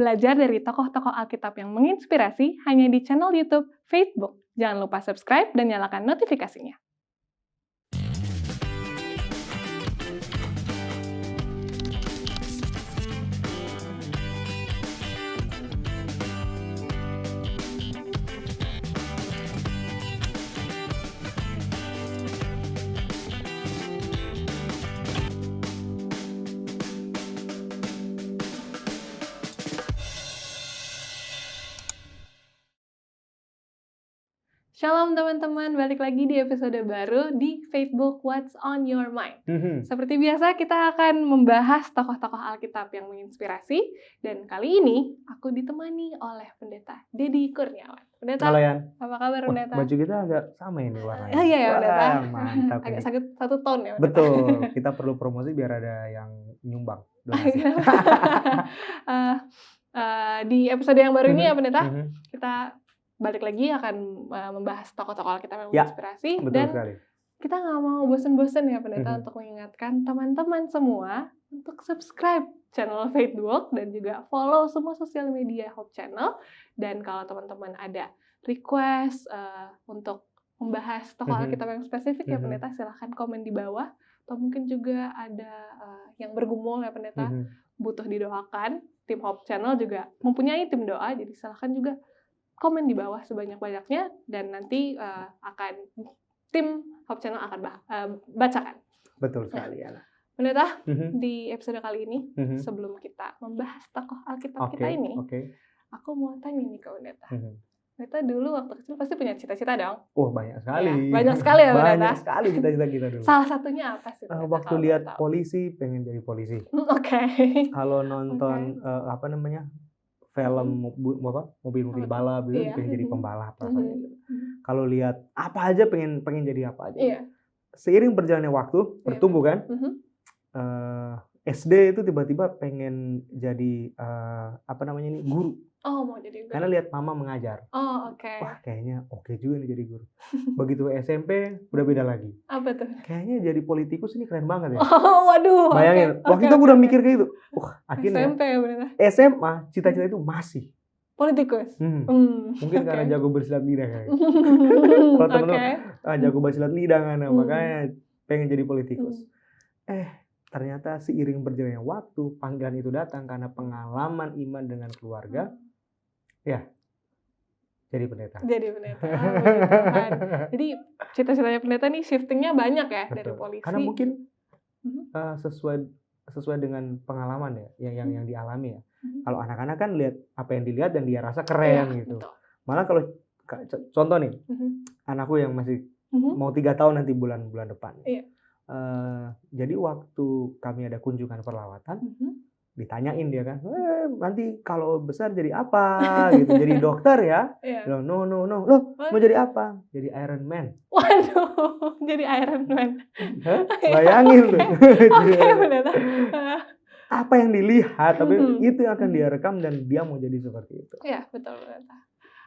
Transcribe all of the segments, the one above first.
Belajar dari tokoh-tokoh Alkitab yang menginspirasi hanya di channel YouTube Faith Book. Jangan lupa subscribe dan nyalakan notifikasinya. Shalom teman-teman, balik lagi di episode baru di Faith Book What's on Your Mind. Seperti biasa kita akan membahas tokoh-tokoh Alkitab yang menginspirasi, dan kali ini aku ditemani oleh Pendeta Dedi Kurniawan. Pendeta, halo Yan. Apa kabar Pendeta? Baju kita agak sama ini warnanya. Iya ya Pendeta. Mantap. Agak satu tone ya Pendeta. Betul, kita perlu promosi biar ada yang nyumbang. Di episode yang baru ini ya Pendeta, kita balik lagi akan membahas tokoh-tokoh Alkitab yang menginspirasi, dan sekali. Kita nggak mau bosen-bosen ya Pendeta untuk mengingatkan teman-teman semua untuk subscribe channel Faith Walk dan juga follow semua sosial media Hope Channel. Dan kalau teman-teman ada request untuk membahas tokoh Alkitab yang spesifik ya Pendeta, silahkan komen di bawah. Atau mungkin juga ada yang bergumul ya Pendeta, butuh didoakan. Tim Hope Channel juga mempunyai tim doa, jadi silahkan juga komen di bawah sebanyak-banyaknya, dan nanti akan tim Hope Channel akan bacakan. Betul sekali ya. Pendeta, di episode kali ini, sebelum kita membahas tokoh Alkitab kita ini, aku mau tanya nih ke Pendeta. Pendeta dulu waktu kecil pasti punya cita-cita dong? Banyak sekali. Ya, banyak sekali ya Pendeta? Banyak sekali cita-cita kita dulu. Salah satunya apa sih? Waktu lihat polisi, pengen jadi polisi. Kalau nonton film mobil balap gitu, pengen jadi pembalap rasanya gitu. Kalau lihat apa aja pengen jadi apa aja. Seiring berjalannya waktu bertumbuh kan. SD itu tiba-tiba pengen jadi guru. Oh, mau jadi guru. Karena lihat mama mengajar. Oh, oke. Wah, kayaknya oke juga nih jadi guru. Begitu SMP udah beda lagi. Apa tuh? Kayaknya jadi politikus ini keren banget ya. Oh, waduh. Bayangin, waktu itu aku udah mikir kayak gitu. Akhirnya SMP ya bener. SMA cita-cita itu masih politikus. Mungkin karena jago bersilat lidah kayak. Kalau temen-temen jago bersilat lidah kan, makanya pengen jadi politikus. Ternyata seiring berjalannya waktu, panggilan itu datang karena pengalaman iman dengan keluarga. Ya, jadi pendeta. Jadi cita-citanya pendeta nih shiftingnya banyak ya. Betul. Dari polisi. Karena mungkin sesuai dengan pengalaman ya, yang dialami ya. Kalau anak-anak kan lihat apa yang dilihat dan dia rasa keren gitu. Betul. Malah kalau contoh nih, anakku yang masih mau 3 tahun nanti bulan depan. Jadi waktu kami ada kunjungan perlawatan, ditanyain dia kan, nanti kalau besar jadi apa gitu, jadi dokter ya? No, loh mau jadi apa? Jadi Iron Man. Waduh, jadi Iron Man. Bayangin tuh. Apa yang dilihat, tapi itu yang akan dia rekam dan dia mau jadi seperti itu. Iya, betul Pendeta.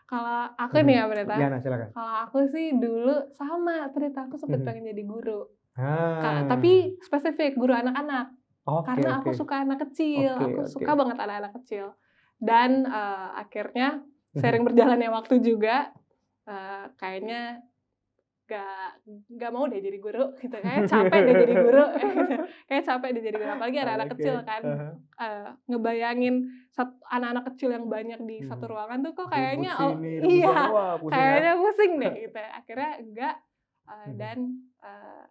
Kalau aku nih ya Pendeta, silakan. Kalau aku sih dulu sama Pendeta, aku sempat pengen jadi guru. Tapi spesifik guru anak-anak. Karena aku suka anak kecil, aku suka banget anak-anak kecil. Dan akhirnya sering berjalannya waktu juga, kayaknya gak mau deh jadi guru gitu. Kayak capek deh jadi guru. Apalagi anak-anak kecil kan. Ngebayangin anak-anak kecil yang banyak di satu ruangan tuh kok kayaknya kayaknya pusing deh gitu. Akhirnya enggak.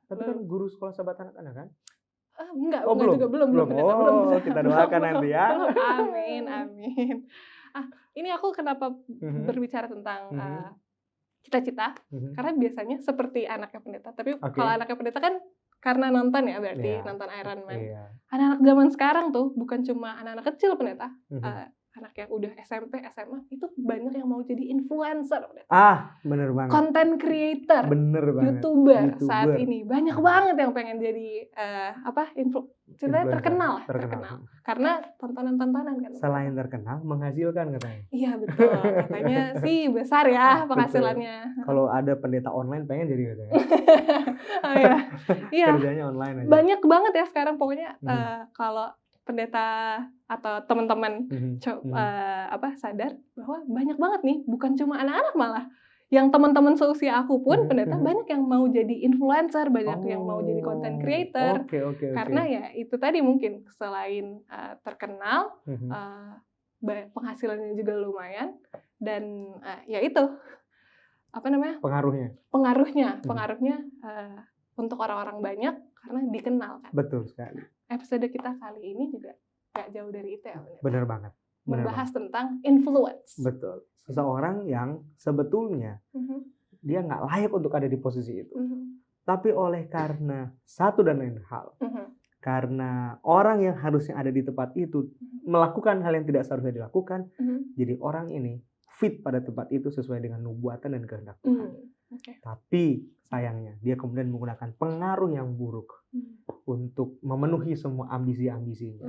Tapi kan guru sekolah sahabat anak-anak kan? Belum. Kita doakan nanti ya. Amin. Ini aku kenapa berbicara tentang cita-cita? Karena biasanya seperti anaknya pendeta. Tapi kalau anaknya pendeta kan karena nonton ya, berarti nonton Iron Man. Anak-anak zaman sekarang tuh bukan cuma anak-anak kecil pendeta. Anak yang udah SMP, SMA itu banyak yang mau jadi influencer. Bener banget. Content creator, YouTuber saat ini banyak banget yang pengen jadi terkenal. Karena tontonan kan. Selain terkenal, menghasilkan katanya. Iya betul, katanya sih besar ya penghasilannya. Kalau ada pendeta online pengen jadi katanya. Iya. Kerjanya online aja. Banyak banget ya sekarang pokoknya kalau pendeta atau teman-teman sadar bahwa banyak banget nih, bukan cuma anak-anak malah. Yang teman-teman seusia aku pun pendeta banyak yang mau jadi influencer, banyak yang mau jadi content creator. Karena ya itu tadi mungkin selain terkenal, penghasilannya juga lumayan, dan ya itu pengaruhnya untuk orang-orang banyak karena dikenal kan. Betul sekali. Episode kita kali ini juga gak jauh dari itu ya. Benar banget. Membahas tentang influence. Betul. Seseorang yang sebetulnya dia nggak layak untuk ada di posisi itu. Tapi oleh karena satu dan lain hal, karena orang yang harusnya ada di tempat itu melakukan hal yang tidak seharusnya dilakukan, jadi orang ini fit pada tempat itu sesuai dengan nubuatan dan kehendak Tuhan. Tapi sayangnya dia kemudian menggunakan pengaruh yang buruk untuk memenuhi semua ambisi-ambisinya.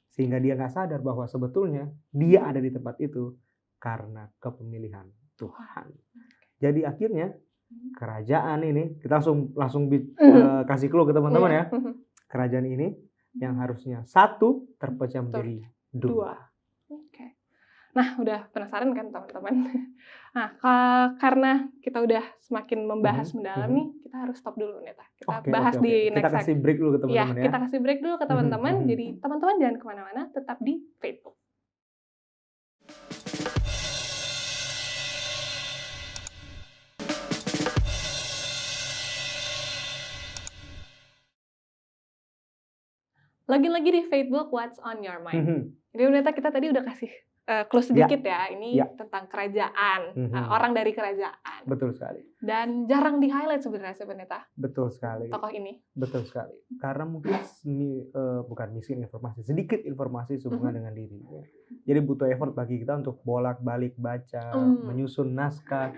Sehingga dia nggak sadar bahwa sebetulnya dia ada di tempat itu karena kepemilihan Tuhan. Jadi akhirnya kerajaan ini, kita langsung kasih clue ke teman-teman ya. Kerajaan ini yang harusnya satu terpecah menjadi dua. Nah, udah penasaran kan teman-teman? Nah, karena kita udah semakin membahas mendalam nih, kita harus stop dulu nih. Kita bahas di next. Kita kasih break dulu ke teman-teman ya. Kita kasih break dulu ke teman-teman. Jadi teman-teman jangan kemana-mana, tetap di Facebook. Lagi-lagi di Facebook, What's on Your Mind? Jadi pendeta kita tadi udah kasih clue sedikit ya. Ini tentang kerajaan, orang dari kerajaan. Betul sekali. Dan jarang di-highlight sebenarnya pendeta. Betul sekali. Tokoh ini. Betul sekali. Karena mungkin bukan miskin informasi, sedikit informasi sehubungan dengan diri. Jadi butuh effort bagi kita untuk bolak-balik baca, menyusun naskah,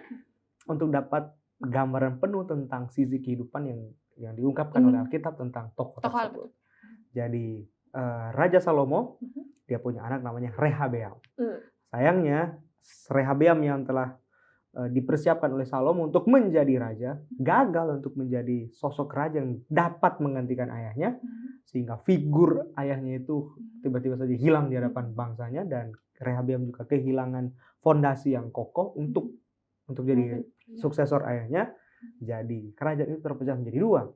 untuk dapat gambaran penuh tentang sisi kehidupan yang diungkapkan oleh Alkitab tentang tokoh tersebut. Jadi Raja Salomo, dia punya anak namanya Rehabeam. Sayangnya Rehabeam yang telah dipersiapkan oleh Salomo untuk menjadi raja, gagal untuk menjadi sosok raja yang dapat menggantikan ayahnya, sehingga figur ayahnya itu tiba-tiba saja hilang di hadapan bangsanya, dan Rehabeam juga kehilangan fondasi yang kokoh untuk jadi suksesor ayahnya. Jadi kerajaan itu terpecah menjadi dua.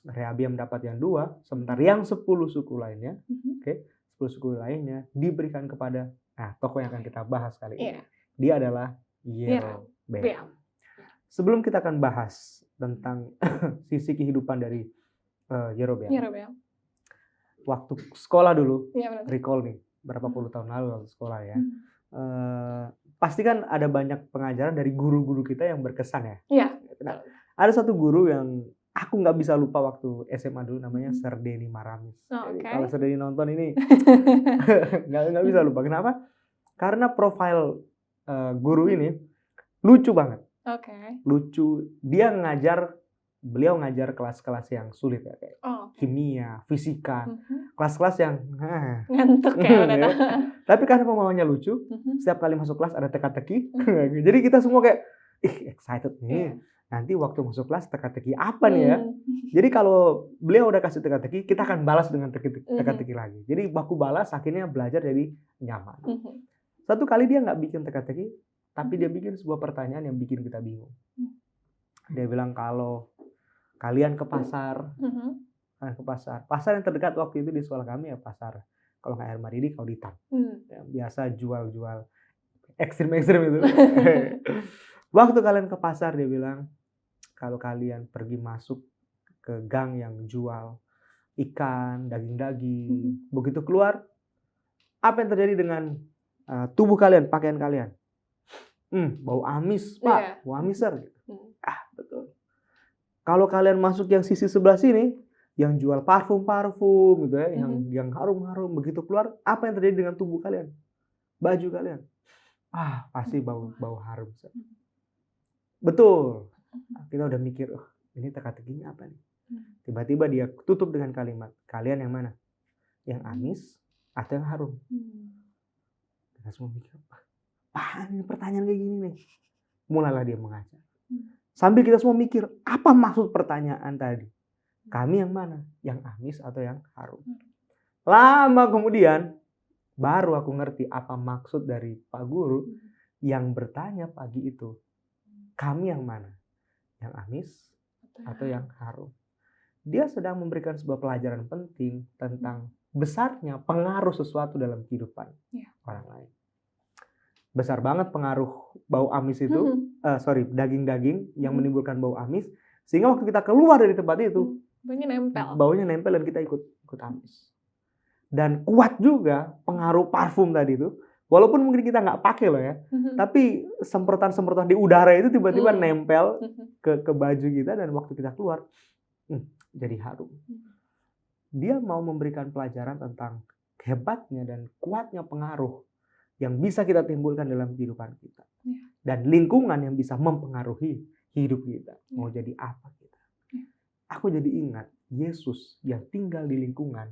Rehabeam dapat yang 2, sementara yang 10 suku lainnya, 10 suku lainnya diberikan kepada tokoh yang akan kita bahas kali ini. Dia adalah Yerobeam. Sebelum kita akan bahas tentang sisi kehidupan dari Yerobeam. Waktu sekolah dulu, recall nih, berapa puluh tahun lalu waktu sekolah ya. Pasti kan ada banyak pengajaran dari guru-guru kita yang berkesan ya. Nah, ada satu guru yang aku nggak bisa lupa waktu SMA dulu, namanya Sir Denny Maramis. Kalau Sir Denny nonton ini nggak bisa lupa. Kenapa? Karena profil guru ini lucu banget. Lucu. Beliau ngajar kelas-kelas yang sulit ya, kayak kimia, fisika, kelas-kelas yang ngantuk ya. Tapi karena pembawanya lucu, setiap kali masuk kelas ada teka-teki. Jadi kita semua kayak excited nih. Nanti waktu masuk kelas teka-teki apa nih ya. Jadi kalau beliau udah kasih teka-teki, kita akan balas dengan teka-teki lagi. Jadi baku balas, akhirnya belajar jadi nyaman. Satu kali dia nggak bikin teka-teki, tapi dia bikin sebuah pertanyaan yang bikin kita bingung. Dia bilang, kalau kalian ke pasar, pasar yang terdekat waktu itu di sekolah kami ya pasar, kalau nggak Air Maridi, Kauditan. Biasa jual-jual ekstrim-ekstrim itu. Waktu kalian ke pasar, dia bilang, kalau kalian pergi masuk ke gang yang jual ikan, daging-daging, begitu keluar, apa yang terjadi dengan tubuh kalian, pakaian kalian? Bau amis, Pak. Bau amis, Sir. Betul. Kalau kalian masuk yang sisi sebelah sini, yang jual parfum-parfum gitu ya, yang harum-harum, begitu keluar, apa yang terjadi dengan tubuh kalian? Baju kalian? Pasti bau harum, Sir. Betul. Kita udah mikir, ini teka-tekinya apa nih? Tiba-tiba dia tutup dengan kalimat, kalian yang mana? Yang amis atau yang harum? Kita semua mikir, apaan ini pertanyaan kayak gini nih? Mulailah dia mengajar. Sambil kita semua mikir, apa maksud pertanyaan tadi? Kami yang mana? Yang amis atau yang harum? Lama kemudian baru aku ngerti apa maksud dari Pak Guru yang bertanya pagi itu, kami yang mana? Yang amis atau yang harum? Dia sedang memberikan sebuah pelajaran penting tentang besarnya pengaruh sesuatu dalam kehidupan orang lain. Besar banget pengaruh bau amis itu, daging-daging yang menimbulkan bau amis, sehingga waktu kita keluar dari tempat itu, baunya nempel dan kita ikut amis. Dan kuat juga pengaruh parfum tadi itu, walaupun mungkin kita nggak pakai loh ya, tapi semprotan-semprotan di udara itu tiba-tiba nempel ke baju kita, dan waktu kita keluar, jadi harum. Dia mau memberikan pelajaran tentang hebatnya dan kuatnya pengaruh yang bisa kita timbulkan dalam kehidupan kita. Dan lingkungan yang bisa mempengaruhi hidup kita. Mau jadi apa kita. Aku jadi ingat Yesus yang tinggal di lingkungan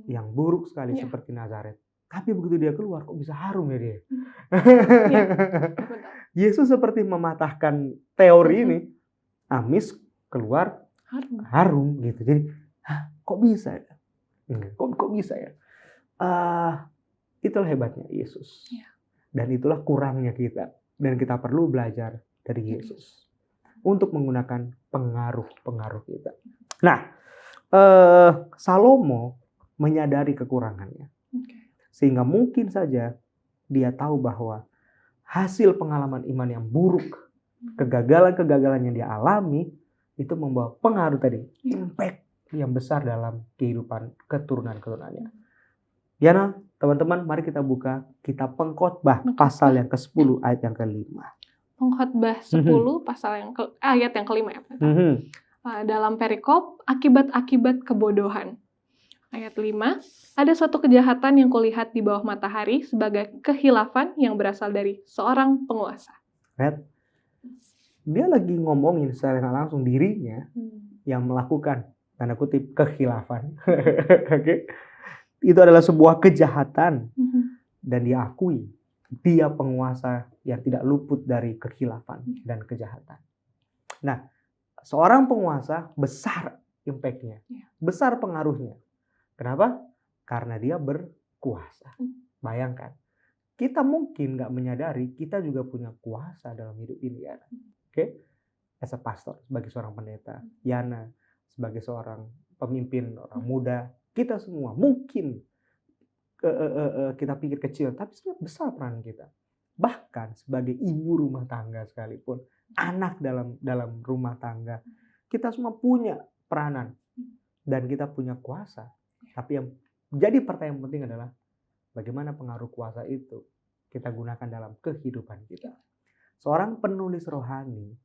yang buruk sekali seperti Nazaret. Tapi begitu dia keluar, kok bisa harum ya dia? Yesus seperti mematahkan teori ini. Amis keluar harum gitu. Jadi, kok bisa ya? Kok bisa ya? Itulah hebatnya Yesus. Dan itulah kurangnya kita. Dan kita perlu belajar dari Yesus untuk menggunakan pengaruh-pengaruh kita. Nah, Salomo menyadari kekurangannya. Sehingga mungkin saja dia tahu bahwa hasil pengalaman iman yang buruk, kegagalan-kegagalan yang dia alami, itu membawa pengaruh tadi, impact yang besar dalam kehidupan keturunan-keturunannya. Yana, teman-teman, mari kita buka kitab Pengkhotbah pasal yang ke-10 ayat yang ke-5. Pengkhotbah 10 pasal ayat yang ke-5 ya. Dalam perikop akibat-akibat kebodohan. Ayat 5, ada suatu kejahatan yang kulihat di bawah matahari sebagai kehilafan yang berasal dari seorang penguasa. Dia lagi ngomongin secara langsung dirinya yang melakukan, tanda kutip, kehilafan. Oke. Itu adalah sebuah kejahatan dan diakui dia penguasa yang tidak luput dari kehilafan dan kejahatan. Nah, seorang penguasa besar impact-nya, besar pengaruhnya. Kenapa? Karena dia berkuasa. Bayangkan, kita mungkin nggak menyadari kita juga punya kuasa dalam hidup ini ya. Oke? As a pastor, sebagai seorang pendeta, Yana sebagai seorang pemimpin orang muda, kita semua mungkin kita pikir kecil, tapi sebenarnya besar peran kita. Bahkan sebagai ibu rumah tangga sekalipun, anak dalam rumah tangga, kita semua punya peranan dan kita punya kuasa. Tapi yang jadi pertanyaan penting adalah bagaimana pengaruh kuasa itu kita gunakan dalam kehidupan kita. Seorang penulis rohani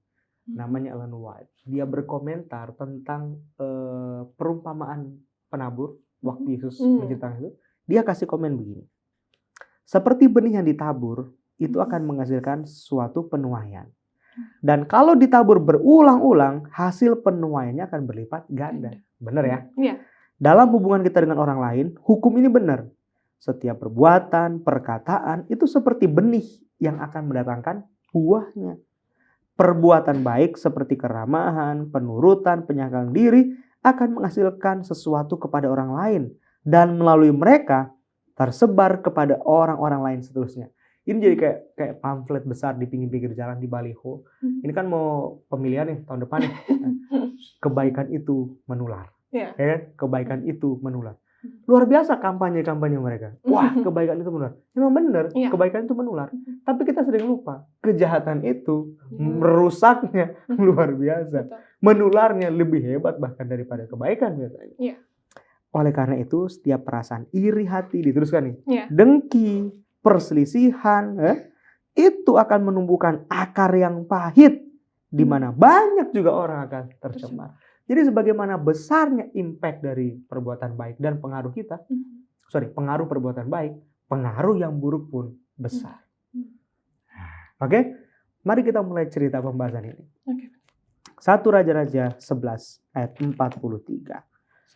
namanya Ellen White, dia berkomentar tentang perumpamaan penabur waktu Yesus menciptakan itu. Dia kasih komen begini. Seperti benih yang ditabur, itu akan menghasilkan suatu penuaian. Dan kalau ditabur berulang-ulang, hasil penuaiannya akan berlipat ganda. Benar ya? Iya. Dalam hubungan kita dengan orang lain, hukum ini benar. Setiap perbuatan, perkataan, itu seperti benih yang akan mendatangkan buahnya. Perbuatan baik seperti keramahan, penurutan, penyangkalan diri akan menghasilkan sesuatu kepada orang lain. Dan melalui mereka tersebar kepada orang-orang lain seterusnya. Ini jadi kayak pamflet besar di pinggir-pinggir jalan di baliho. Ini kan mau pemilihan nih tahun depan nih. Kebaikan itu menular. Ya, kebaikan itu menular. Luar biasa kampanye-kampanye mereka. Wah, kebaikan itu menular. Memang benar, kebaikan itu menular. Tapi kita sering lupa, kejahatan itu merusaknya luar biasa. Menularnya lebih hebat bahkan daripada kebaikan biasanya. Oleh karena itu, setiap perasaan iri hati, diteruskan nih, dengki, perselisihan, itu akan menumbuhkan akar yang pahit, di mana banyak juga orang akan tercemar. Jadi sebagaimana besarnya impact dari perbuatan baik dan pengaruh kita, pengaruh perbuatan baik, pengaruh yang buruk pun besar. Oke? Mari kita mulai cerita pembahasan ini. 1 Raja-Raja 11 ayat 43.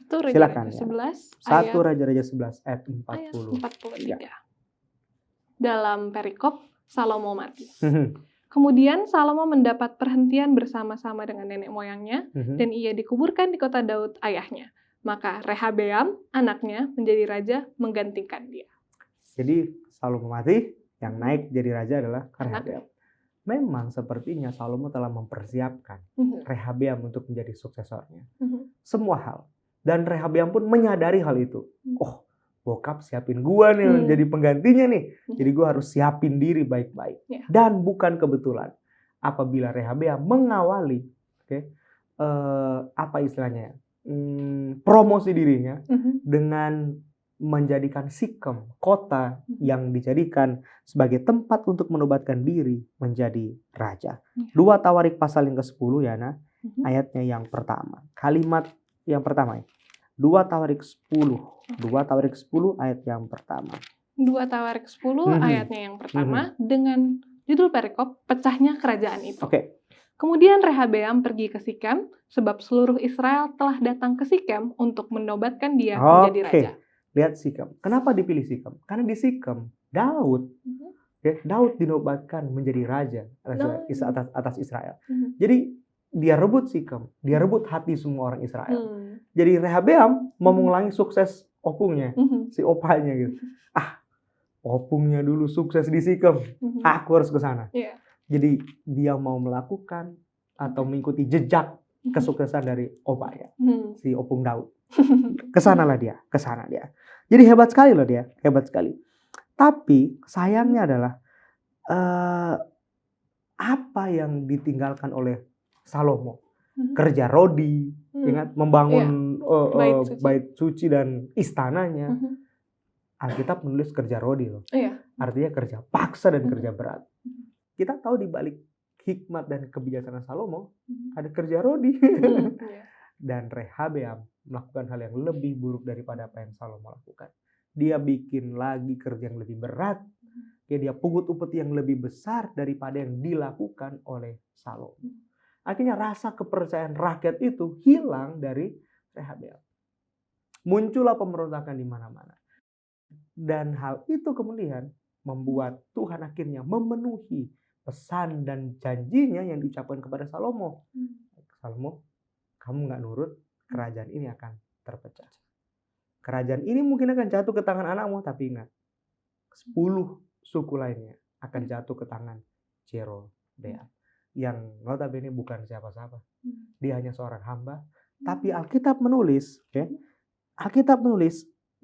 Silakan ya. 1 Raja-Raja 11 ayat 43. Dalam perikop Salomo mati. Kemudian Salomo mendapat perhentian bersama-sama dengan nenek moyangnya dan ia dikuburkan di kota Daud ayahnya. Maka Rehabeam, anaknya, menjadi raja menggantikan dia. Jadi Salomo mati, yang naik jadi raja adalah Rehabeam. Memang sepertinya Salomo telah mempersiapkan Rehabeam untuk menjadi suksesornya. Semua hal. Dan Rehabeam pun menyadari hal itu. Oh, bokap siapin gua nih jadi penggantinya nih. Jadi gua harus siapin diri baik-baik. Dan bukan kebetulan apabila Rehabeam mengawali, apa istilahnya, promosi dirinya dengan menjadikan Sikem, kota yang dijadikan sebagai tempat untuk menobatkan diri, menjadi raja. 2 Tawarik pasal yang ke-10 ya, ayatnya yang pertama. Kalimat yang pertama ya. 2 Tawarik 10. 2 Tawarik 10 ayat yang pertama. 2 Tawarik 10 ayatnya yang pertama dengan judul perikop pecahnya kerajaan itu. Kemudian Rehabeam pergi ke Sikem sebab seluruh Israel telah datang ke Sikem untuk menobatkan dia menjadi raja. Lihat Sikem. Kenapa dipilih Sikem? Karena di Sikem Daud Daud dinobatkan menjadi raja atas Israel. Jadi dia rebut Sikem, dia rebut hati semua orang Israel. Jadi Rehabeam mau mengulangi sukses opungnya, si opanya gitu. Opungnya dulu sukses di Sikem, aku harus ke sana. Jadi dia mau melakukan atau mengikuti jejak kesuksesan dari opanya, si opung Daud. Kesanalah dia, kesana dia. Jadi hebat sekali loh dia, hebat sekali. Tapi sayangnya adalah apa yang ditinggalkan oleh Salomo? Kerja rodi, ingat membangun bait suci dan istananya. Alkitab menulis kerja rodi loh. Artinya kerja paksa dan kerja berat. Kita tahu di balik hikmat dan kebijaksanaan Salomo ada kerja rodi. Dan Rehabeam melakukan hal yang lebih buruk daripada apa yang Salomo lakukan. Dia bikin lagi kerja yang lebih berat. Dia pungut upeti yang lebih besar daripada yang dilakukan oleh Salomo. Akhirnya rasa kepercayaan rakyat itu hilang dari Rehabeam. Muncullah pemberontakan di mana-mana. Dan hal itu kemudian membuat Tuhan akhirnya memenuhi pesan dan janjinya yang diucapkan kepada Salomo. Salomo, kamu nggak nurut, kerajaan ini akan terpecah. Kerajaan ini mungkin akan jatuh ke tangan anakmu, tapi ingat, 10 suku lainnya akan jatuh ke tangan Jerobeam. Yang notabene bukan siapa-siapa. Dia hanya seorang hamba. Tapi Alkitab menulis,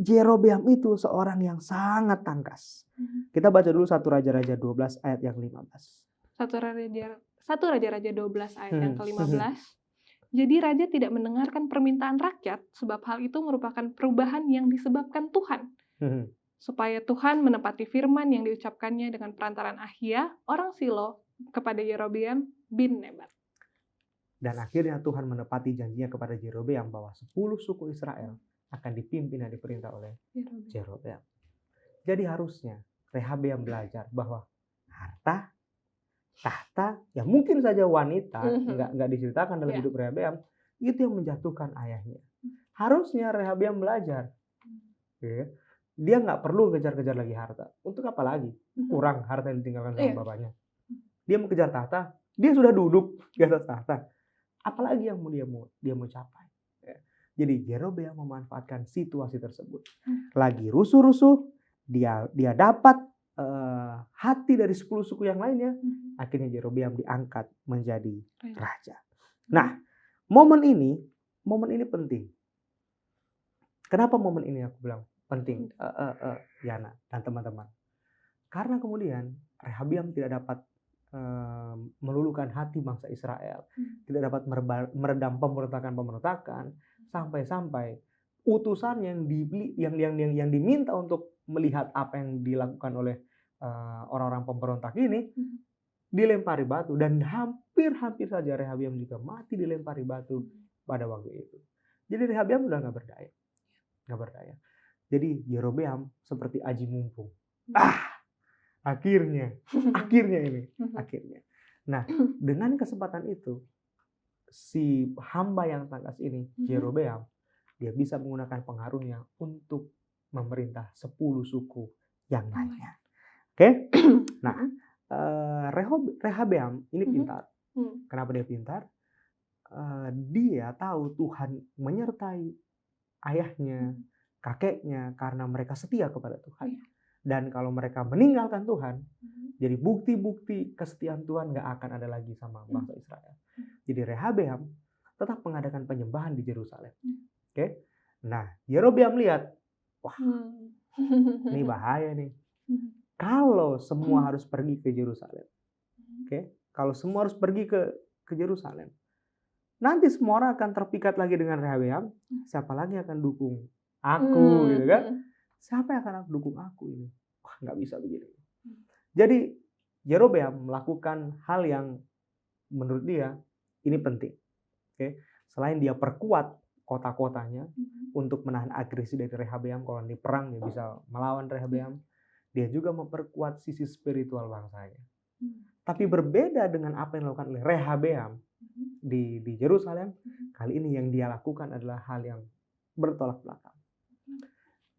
Jerobeam itu seorang yang sangat tangkas. Kita baca dulu 1 Raja-Raja 12 ayat yang 15. 1 Raja-Raja 12 ayat yang ke-15. Jadi raja tidak mendengarkan permintaan rakyat sebab hal itu merupakan perubahan yang disebabkan Tuhan. Supaya Tuhan menepati firman yang diucapkannya dengan perantaran Ahia, orang Silo, kepada Yerobeam bin Nebat. Dan akhirnya Tuhan menepati janjinya kepada Jerobeam bahwa 10 suku Israel akan dipimpin dan diperintah oleh Jerobeam. Jadi harusnya Rehabeam belajar bahwa harta, tahta, ya mungkin saja wanita, nggak diceritakan dalam hidup Rehabeam, itu yang menjatuhkan ayahnya. Harusnya Rehabeam belajar. Dia nggak perlu kejar-kejar lagi harta. Untuk apa lagi? Kurang harta yang ditinggalkan sama bapaknya. Dia mau kejar tahta, dia sudah duduk di atas tahta. Apalagi yang dia mau capai. Jadi Jerobeam memanfaatkan situasi tersebut. Lagi rusuh-rusuh, dia dapat hati dari 10 suku yang lainnya. Akhirnya Jerobeam diangkat menjadi raja. Nah, momen ini penting. Kenapa momen ini aku bilang penting, Yana dan teman-teman? Karena kemudian Rehabeam tidak dapat meluluhkan hati bangsa Israel, tidak dapat meredam pemberontakan, sampai utusan yang diminta untuk melihat apa yang dilakukan oleh orang-orang pemberontak ini dilempari batu, dan hampir saja Rehabeam juga mati dilempari batu pada waktu itu. Jadi Rehabeam udah nggak berdaya. Jadi Yerobeam seperti aji mumpung. Akhirnya. Nah, dengan kesempatan itu, si hamba yang tangkas ini, Jerobeam, dia bisa menggunakan pengaruhnya untuk memerintah 10 suku yang lainnya. Oke? Nah, Rehabeam ini pintar. Kenapa dia pintar? Dia tahu Tuhan menyertai ayahnya, kakeknya, karena mereka setia kepada Tuhan. Dan kalau mereka meninggalkan Tuhan, jadi bukti-bukti kesetiaan Tuhan gak akan ada lagi sama bangsa Israel. Jadi Rehabeam tetap mengadakan penyembahan di Yerusalem. Oke? Nah, Yerobeam lihat, wah, ini bahaya nih. Kalau semua harus pergi ke Yerusalem, kalau semua harus pergi ke Yerusalem, nanti semua orang akan terpikat lagi dengan Rehabeam. Siapa lagi akan dukung aku, gitu kan? Siapa yang akan dukung aku ini? Wah, nggak bisa begini. Jadi Yerobeam melakukan hal yang menurut dia ini penting. Selain dia perkuat kota-kotanya untuk menahan agresi dari Rehabeam, kalau di perang dia bisa melawan Rehabeam. Dia juga memperkuat sisi spiritual bangsanya. Tapi berbeda dengan apa yang dilakukan oleh Rehabeam di Yerusalem, kali ini yang dia lakukan adalah hal yang bertolak belakang.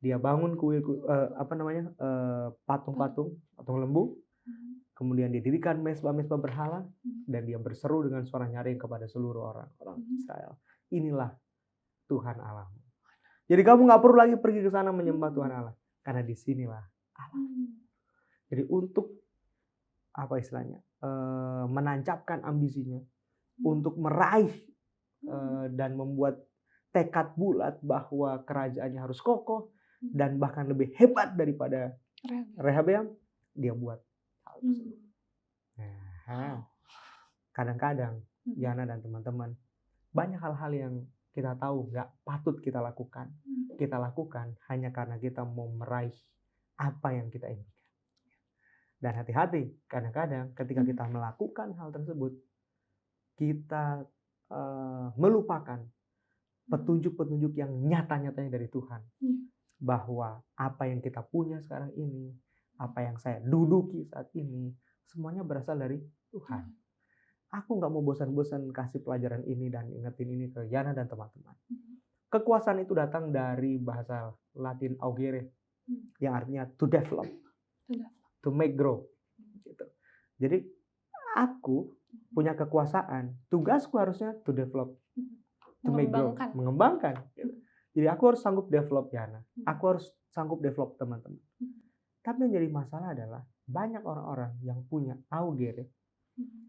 Dia bangun patung lembu, kemudian dia dirikan mezbah-mezbah berhala, dan dia berseru dengan suara nyaring kepada seluruh orang Israel. Inilah Tuhan Allahmu. Jadi kamu nggak perlu lagi pergi ke sana menyembah Tuhan Allah, karena di sinilah Allah. Jadi untuk menancapkan ambisinya, untuk meraih dan membuat tekad bulat bahwa kerajaannya harus kokoh dan bahkan lebih hebat daripada Rehabeam, dia buat hal tersebut. Nah, kadang-kadang Yana dan teman-teman, banyak hal-hal yang kita tahu nggak patut kita lakukan. Kita lakukan hanya karena kita mau meraih apa yang kita inginkan. Dan hati-hati, kadang-kadang ketika kita melakukan hal tersebut, kita melupakan petunjuk-petunjuk yang nyata-nyatanya dari Tuhan. Bahwa apa yang kita punya sekarang ini, apa yang saya duduki saat ini, semuanya berasal dari Tuhan. Aku nggak mau bosan-bosan kasih pelajaran ini dan ingetin ini ke Yana dan teman-teman. Kekuasaan itu datang dari bahasa Latin augere, yang artinya to develop, to make grow. Gitu. Jadi aku punya kekuasaan, tugasku harusnya to develop, to make grow, mengembangkan. Gitu. Jadi aku harus sanggup develop Yana, aku harus sanggup develop teman-teman. Tapi yang jadi masalah adalah banyak orang-orang yang punya augere,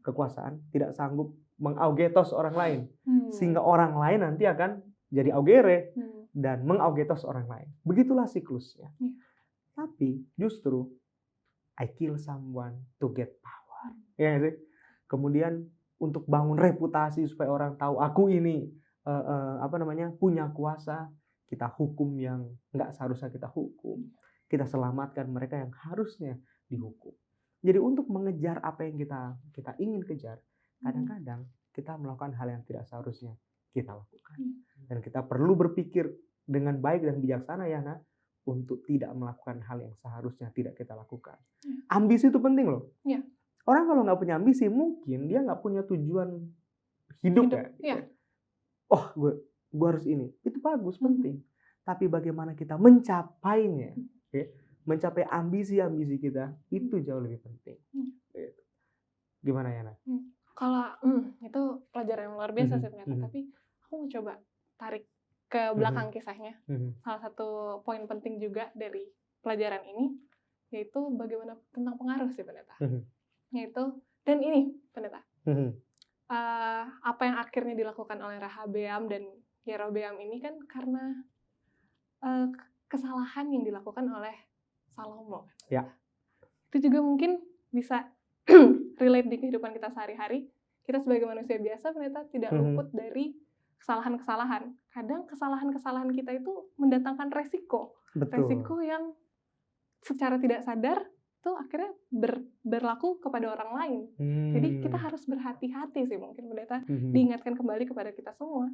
kekuasaan, tidak sanggup mengaugetos orang lain. Sehingga orang lain nanti akan jadi augere dan mengaugetos orang lain. Begitulah siklusnya. Tapi justru I kill someone to get power. Ya sih? Kemudian untuk bangun reputasi supaya orang tahu aku ini punya kuasa, kita hukum yang nggak seharusnya kita hukum. Kita selamatkan mereka yang harusnya dihukum. Jadi untuk mengejar apa yang kita ingin kejar, kadang-kadang kita melakukan hal yang tidak seharusnya kita lakukan. Dan kita perlu berpikir dengan baik dan bijaksana ya, Nak, untuk tidak melakukan hal yang seharusnya tidak kita lakukan. Ambisi itu penting loh. Orang kalau nggak punya ambisi, mungkin dia nggak punya tujuan hidup. Ya. Oh, gue harus ini. Itu bagus, penting. Tapi bagaimana kita mencapainya, mencapai ambisi-ambisi kita, itu jauh lebih penting. Gimana ya, Nak? Kalau itu pelajaran yang luar biasa sih ternyata. Tapi aku mau coba tarik ke belakang kisahnya. Salah satu poin penting juga dari pelajaran ini, yaitu bagaimana tentang pengaruh sih pendeta. Yaitu, dan ini pendeta, apa yang akhirnya dilakukan oleh Rehabeam dan Yerobeam ini kan karena kesalahan yang dilakukan oleh Salomo. Ya. Itu juga mungkin bisa relate di kehidupan kita sehari-hari. Kita sebagai manusia biasa pendeta tidak luput dari kesalahan-kesalahan. Kadang kesalahan-kesalahan kita itu mendatangkan resiko. Betul. Resiko yang secara tidak sadar itu akhirnya berlaku kepada orang lain. Jadi kita harus berhati-hati sih mungkin pendeta, diingatkan kembali kepada kita semua.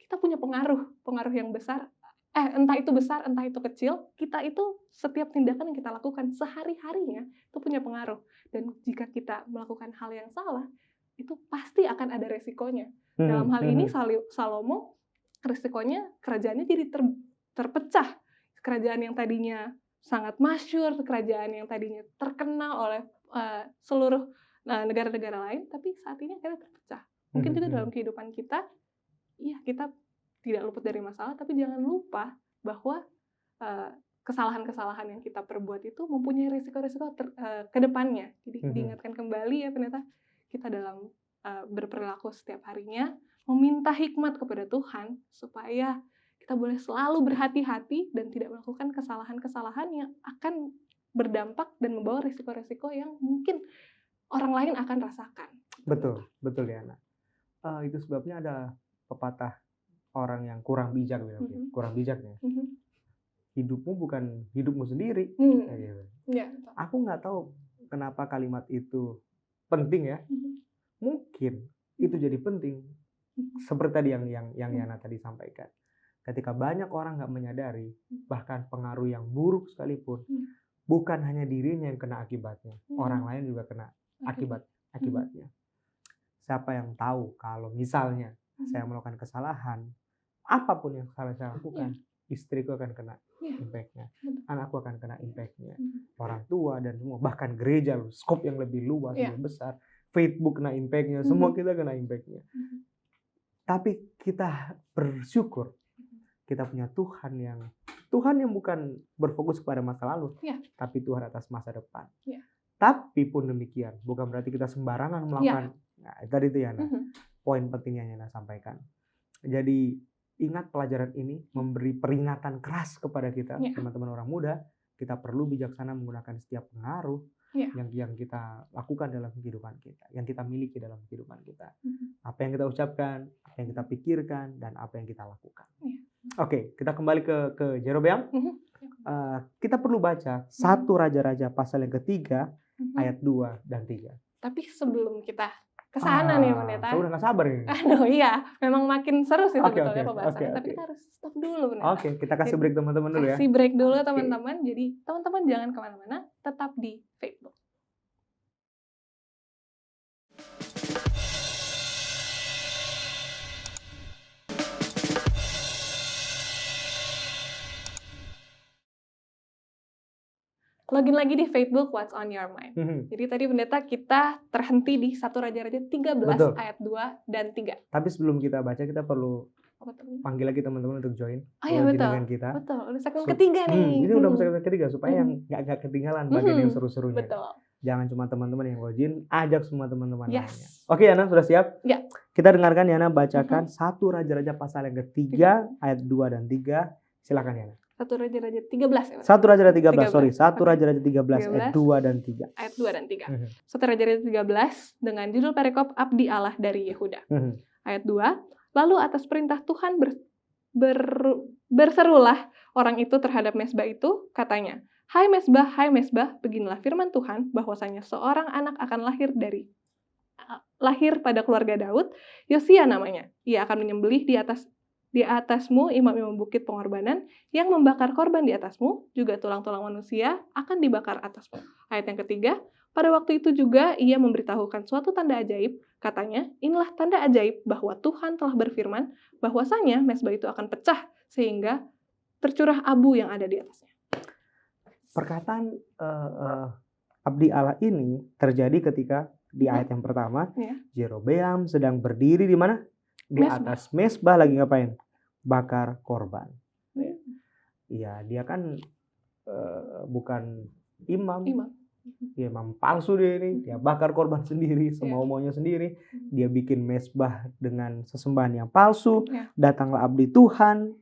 Kita punya pengaruh yang besar. Entah itu besar, entah itu kecil, kita itu setiap tindakan yang kita lakukan sehari-harinya itu punya pengaruh. Dan jika kita melakukan hal yang salah, itu pasti akan ada resikonya. Dalam hal ini Salomo, resikonya kerajaannya jadi terpecah. Kerajaan yang tadinya sangat masyhur, kerajaan yang tadinya terkenal oleh seluruh negara-negara lain, tapi saat ini akhirnya terpecah. Mungkin juga dalam kehidupan kita, kita tidak luput dari masalah, tapi jangan lupa bahwa kesalahan-kesalahan yang kita perbuat itu mempunyai risiko-risiko ke depannya. Jadi diingatkan kembali ya pendeta, kita dalam berperilaku setiap harinya meminta hikmat kepada Tuhan supaya kita boleh selalu berhati-hati dan tidak melakukan kesalahan-kesalahan yang akan berdampak dan membawa risiko-risiko yang mungkin orang lain akan rasakan. Betul Liana. Itu sebabnya ada pepatah orang yang kurang bijak, kurang bijak ya. Hidupmu bukan hidupmu sendiri. Ya, aku nggak tahu kenapa kalimat itu penting ya. Mungkin itu jadi penting seperti tadi yang Yana tadi sampaikan. Ketika banyak orang nggak menyadari, bahkan pengaruh yang buruk sekalipun, bukan hanya dirinya yang kena akibatnya, orang lain juga kena akibatnya. Siapa yang tahu kalau misalnya saya melakukan kesalahan, apapun yang saya lakukan, istriku akan kena impact-nya, anakku akan kena impact-nya, orang tua dan semua, bahkan gereja, skop yang lebih luas, lebih besar, Facebook kena impact-nya, semua kita kena impact-nya. Tapi kita bersyukur, kita punya Tuhan yang bukan berfokus kepada masa lalu, tapi Tuhan atas masa depan. Tapi pun demikian, bukan berarti kita sembarangan melakukan. Nah, tadi itu ya, poin pentingnya yang Yana sampaikan. Jadi ingat pelajaran ini memberi peringatan keras kepada kita, teman-teman orang muda. Kita perlu bijaksana menggunakan setiap pengaruh yang kita lakukan dalam kehidupan kita, yang kita miliki dalam kehidupan kita. Apa yang kita ucapkan, apa yang kita pikirkan, dan apa yang kita lakukan. Oke, kita kembali ke Jerobeam. Kita perlu baca 1 Raja-Raja pasal yang ketiga, ayat 2 dan 3. Tapi sebelum kita kesana nih pendeta. Saya udah gak sabar nih. Aduh iya, memang makin seru sih sebetulnya pembahasannya. Tapi kita harus stop dulu pendeta. Oke, kita kasih break teman-teman dulu ya. Kasih break dulu teman-teman. Jadi teman-teman jangan kemana-mana, tetap di Facebook. Login lagi di Facebook What's on Your Mind. Jadi tadi pendeta kita terhenti di 1 Raja-Raja 13 ayat 2 dan 3. Tapi sebelum kita baca kita perlu panggil lagi teman-teman untuk join. Oh iya betul. Dengan kita. Betul. Udah segmen ketiga nih. Ini udah segmen ketiga supaya yang nggak ketinggalan bagian yang seru-serunya. Betul. Jangan cuma teman-teman yang login, ajak semua teman-teman lainnya. Yes. Oke Yana, sudah siap? Ya. Kita dengarkan Yana bacakan 1 Raja-Raja pasal yang ketiga ayat 2 dan 3. Silakan Yana. 1 Raja-Raja 13 ya? 1 Raja-Raja 13, sorry. 1 Raja-Raja 13 ayat 2 dan 3. Ayat 2 dan 3. 1 Raja-Raja 13 dengan judul perikop Abdi Allah dari Yehuda. Ayat 2, lalu atas perintah Tuhan berserulah orang itu terhadap mezbah itu, katanya, hai mezbah, beginilah firman Tuhan, bahwasanya seorang anak akan lahir pada keluarga Daud, Yosia namanya. Ia akan menyembelih di atasmu imam-imam bukit pengorbanan, yang membakar korban di atasmu, juga tulang-tulang manusia akan dibakar atasmu. Ayat yang ketiga, pada waktu itu juga ia memberitahukan suatu tanda ajaib, katanya, inilah tanda ajaib bahwa Tuhan telah berfirman, bahwasanya mezbah itu akan pecah, sehingga tercurah abu yang ada di atasnya. Perkataan Abdi Allah ini terjadi ketika di ayat yang pertama, Jerobeam sedang berdiri di mana? Di atas mezbah lagi ngapain? Bakar korban. Iya, dia kan bukan imam. Dia imam palsu dia ini. Dia bakar korban sendiri, semau-maunya sendiri. Dia bikin mezbah dengan sesembahan yang palsu. Datanglah abdi Tuhan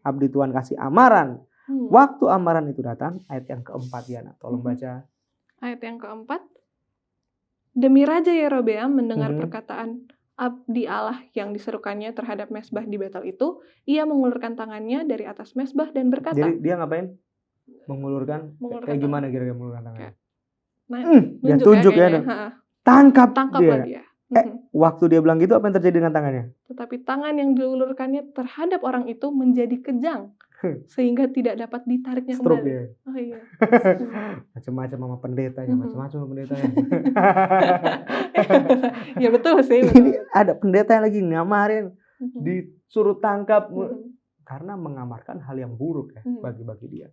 kasih amaran. Waktu amaran itu datang, ayat yang keempat Yana, tolong baca. Ayat yang keempat. Demi Raja Yerobeam mendengar perkataan abdi Allah yang diserukannya terhadap mezbah di Betel itu, ia mengulurkan tangannya dari atas mezbah dan berkata. Jadi dia ngapain? Mengulurkan kayak gimana kira-kira mengulurkan tangannya? Dia tunjuk ya. Tangkap dia. Waktu dia bilang gitu, apa yang terjadi dengan tangannya? Tetapi tangan yang diulurkannya terhadap orang itu menjadi kejang, sehingga tidak dapat ditariknya stroke kembali. Dia. Oh iya. Macam-macam sama pendetanya, macam-macam sama pendetanya. Ya betul sih. Ini ada pendeta yang lagi ngamarin, disuruh tangkap karena mengamarkan hal yang buruk ya bagi dia.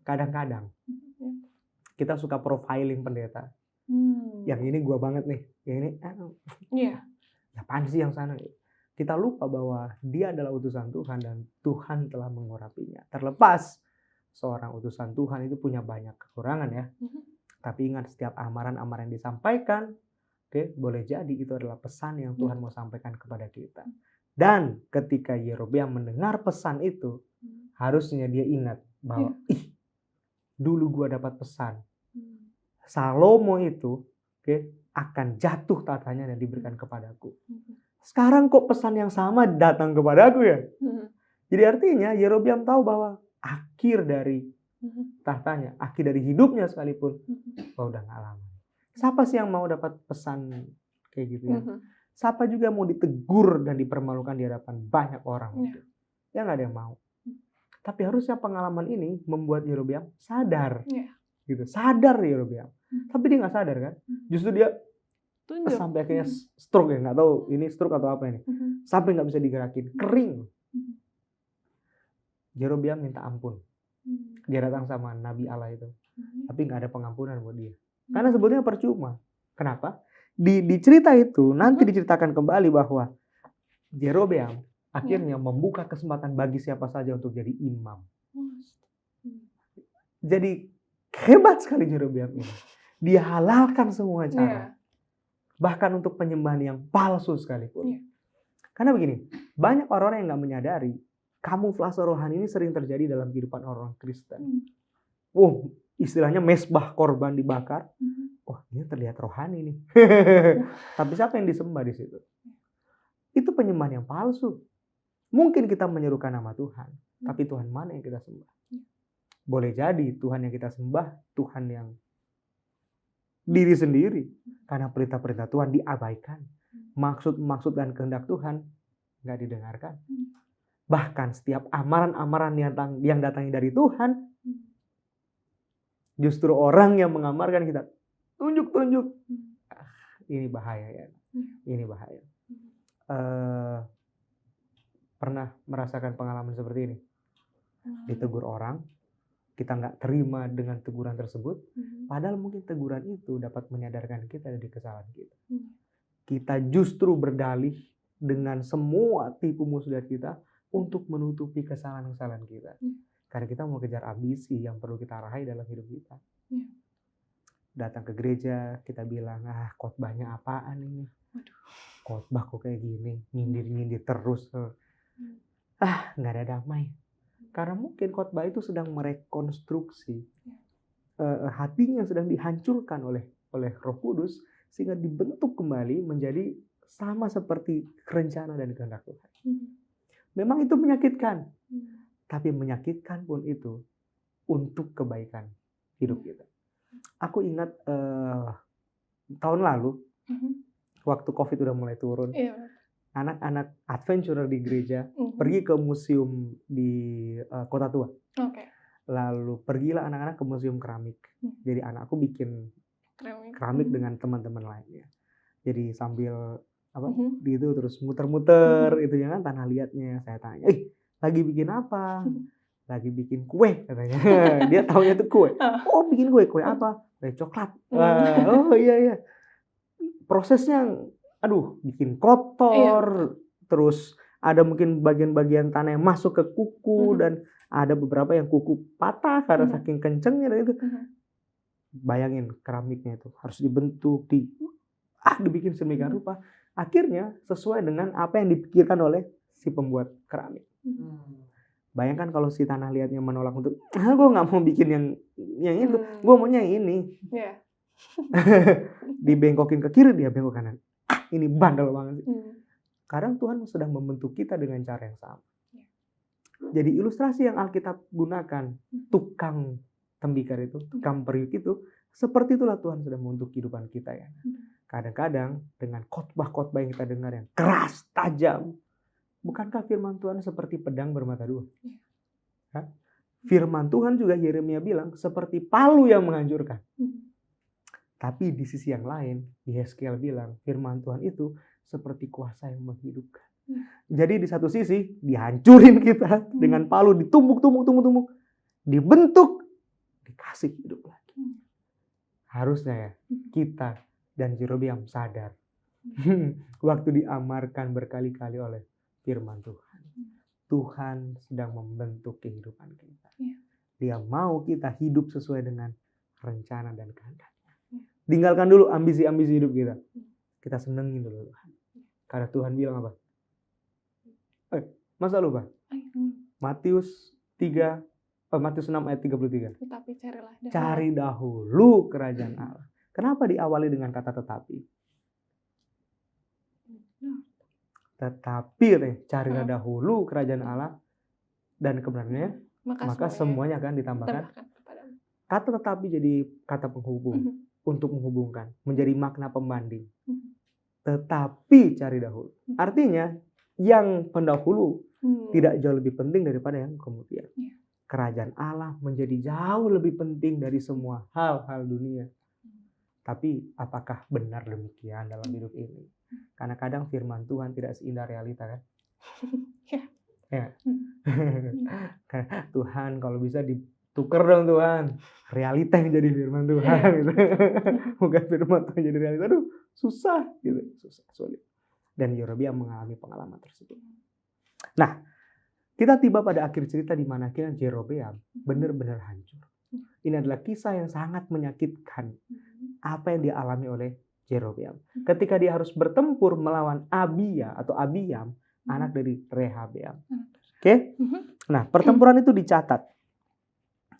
Kadang-kadang kita suka profiling pendeta. Yang ini gua banget nih, yang ini, ya apaan sih yang sana? kita lupa bahwa dia adalah utusan Tuhan dan Tuhan telah mengurapinya. Terlepas seorang utusan Tuhan itu punya banyak kekurangan ya. Tapi ingat, setiap amaran-amaran yang disampaikan, boleh jadi itu adalah pesan yang Tuhan mau sampaikan kepada kita. Dan ketika Yerobeam mendengar pesan itu, harusnya dia ingat bahwa dulu gua dapat pesan. Salomo itu akan jatuh tatanya dan diberikan kepadaku. Sekarang kok pesan yang sama datang kepadaku ya? Jadi artinya Yerobeam tahu bahwa akhir dari tahtanya, akhir dari hidupnya sekalipun, udah gak lama. Siapa sih yang mau dapat pesan kayak gitu ya? Siapa juga mau ditegur dan dipermalukan di hadapan banyak orang? Ya gak ada yang mau. Tapi harusnya pengalaman ini membuat Yerobeam sadar. Gitu. Sadar Yerobeam. Tapi dia gak sadar kan? Justru dia sampai akhirnya stroke ya, nggak tahu ini stroke atau apa ini, sampai nggak bisa digerakin, kering. Yerobeam minta ampun, dia datang sama Nabi Allah itu, tapi nggak ada pengampunan buat dia, karena sebetulnya percuma. Kenapa? Di cerita itu nanti diceritakan kembali bahwa Yerobeam akhirnya membuka kesempatan bagi siapa saja untuk jadi imam. Jadi hebat sekali Yerobeam ini, dia halalkan semua cara. Bahkan untuk penyembahan yang palsu sekalipun. Karena begini, banyak orang yang nggak menyadari kamuflase rohani ini sering terjadi dalam kehidupan orang Kristen. Istilahnya mesbah korban dibakar. Ini terlihat rohani nih. Tapi siapa yang disembah di situ? Itu penyembahan yang palsu. Mungkin kita menyerukan nama Tuhan, tapi Tuhan mana yang kita sembah? Boleh jadi Tuhan yang kita sembah Tuhan yang diri sendiri, karena perintah-perintah Tuhan diabaikan, maksud-maksud dan kehendak Tuhan nggak didengarkan. Bahkan setiap amaran-amaran yang datangi dari Tuhan, justru orang yang mengamarkan kita tunjuk. Ini bahaya ya, ini bahaya. Pernah merasakan pengalaman seperti ini? Ditegur orang, kita nggak terima dengan teguran tersebut, padahal mungkin teguran itu dapat menyadarkan kita dari kesalahan kita. Kita justru berdalih dengan semua tipu muslihat kita untuk menutupi kesalahan-kesalahan kita. Karena kita mau kejar ambisi yang perlu kita raih dalam hidup kita. Datang ke gereja, kita bilang, khotbahnya apaan ini? Khotbah kok kayak gini, nyindir-nyindir terus. Nggak ada damai. Karena mungkin khotbah itu sedang merekonstruksi hatinya sedang dihancurkan oleh Roh Kudus, sehingga dibentuk kembali menjadi sama seperti rencana dan kehendak Tuhan. Memang itu menyakitkan, tapi menyakitkan pun itu untuk kebaikan hidup kita. Aku ingat tahun lalu, waktu COVID udah mulai turun, anak-anak adventurer di gereja pergi ke museum di Kota Tua. Lalu pergilah anak-anak ke museum keramik. Jadi anakku bikin keramik dengan teman-teman lainnya. Jadi sambil gitu terus muter-muter itu ya kan tanah liatnya. Saya tanya, lagi bikin apa? Lagi bikin kue katanya. Dia taunya itu kue. Bikin kue apa? Kue coklat. Iya. Prosesnya bikin kotor, terus ada mungkin bagian-bagian tanah yang masuk ke kuku, dan ada beberapa yang kuku patah karena saking kencengnya, dan itu. Bayangin keramiknya itu harus dibentuk, dibikin sedemikian rupa. Akhirnya sesuai dengan apa yang dipikirkan oleh si pembuat keramik. Bayangkan kalau si tanah liatnya menolak untuk, gue nggak mau bikin yang itu, gue maunya yang ini. Dibengkokin ke kiri, dia bengkok kanan. Ini bandel banget sih. Kadang Tuhan sedang membentuk kita dengan cara yang sama. Jadi ilustrasi yang Alkitab gunakan, tukang tembikar itu, tukang periuk itu, seperti itulah Tuhan sedang membentuk kehidupan kita ya. Kadang-kadang dengan khotbah-khotbah yang kita dengar yang keras, tajam, bukankah firman Tuhan seperti pedang bermata dua? Firman Tuhan juga Yeremia bilang seperti palu yang menghancurkan. Tapi di sisi yang lain, Yeskiel bilang firman Tuhan itu seperti kuasa yang menghidupkan. Jadi di satu sisi dihancurin kita dengan palu, ditumbuk, dibentuk, dikasih hidup lagi. Harusnya ya kita dan Yerobeam sadar Waktu diamarkan berkali-kali oleh firman Tuhan. Tuhan sedang membentuk kehidupan kita. Dia mau kita hidup sesuai dengan rencana dan kehendaknya. Tinggalkan dulu ambisi-ambisi hidup kita. Kita senengin dulu Tuhan. Karena Tuhan bilang apa? Masa lupa? Matius 6 ayat 33. Tetapi carilah dahulu. Cari dahulu kerajaan Allah. Kenapa diawali dengan kata tetapi? Tetapi carilah dahulu kerajaan Allah dan kebenarannya, maka semuanya akan ditambahkan. Kata tetapi jadi kata penghubung untuk menghubungkan, menjadi makna pembanding. Tetapi cari dahulu. Artinya yang pendahulu tidak jauh lebih penting daripada yang kemudian. Kerajaan Allah menjadi jauh lebih penting dari semua hal-hal dunia. Tapi apakah benar demikian dalam hidup ini? Karena kadang firman Tuhan tidak seindah realita kan? Ya. Tuhan kalau bisa ditukar dong Tuhan. Realita yang jadi firman Tuhan gitu. Bukan firman Tuhan jadi realita. Aduh susah gitu. Susah, sulit. Dan Yerobeam mengalami pengalaman tersebut. Nah, kita tiba pada akhir cerita di mana akhirnya Yerobeam benar-benar hancur. Ini adalah kisah yang sangat menyakitkan apa yang dialami oleh Yerobeam. Ketika dia harus bertempur melawan Abiam, anak dari Rehabeam. Oke? Nah, pertempuran itu dicatat.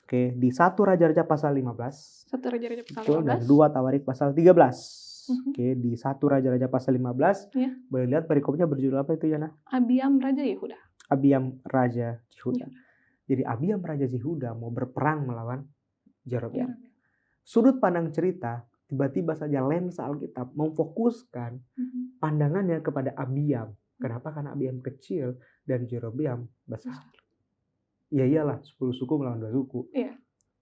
Oke, di 1 Raja-Raja pasal 15. 1 Raja-Raja pasal 15. Dan 2 Tawarik pasal 13. Oke, di 1 Raja-Raja pasal 15. Boleh lihat perikopnya berjudul apa itu Yana? Abiam Raja Yehuda. Abiam Raja Yehuda. Jadi Abiam Raja Yehuda mau berperang melawan Yerobeam. Sudut pandang cerita, tiba-tiba saja lensa Alkitab memfokuskan pandangannya kepada Abiam. Kenapa? Karena Abiam kecil dan Yerobeam besar. Ya iyalah, 10 suku melawan 2 suku.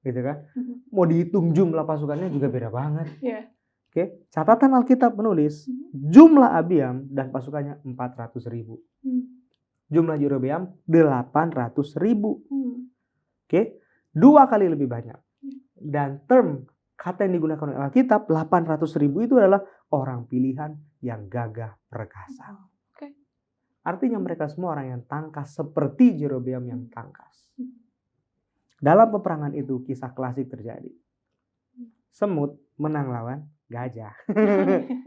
Gitu kan? Mau dihitung jumlah pasukannya juga beda banget. Oke, catatan Alkitab menulis jumlah Abiam dan pasukannya 400.000. Jumlah Yerobeam 800.000. Oke, 2 kali lebih banyak. Dan kata yang digunakan oleh Alkitab 800.000 itu adalah orang pilihan yang gagah perkasa. Artinya mereka semua orang yang tangkas seperti Yerobeam yang tangkas. Dalam peperangan itu kisah klasik terjadi. Semut menang lawan gajah.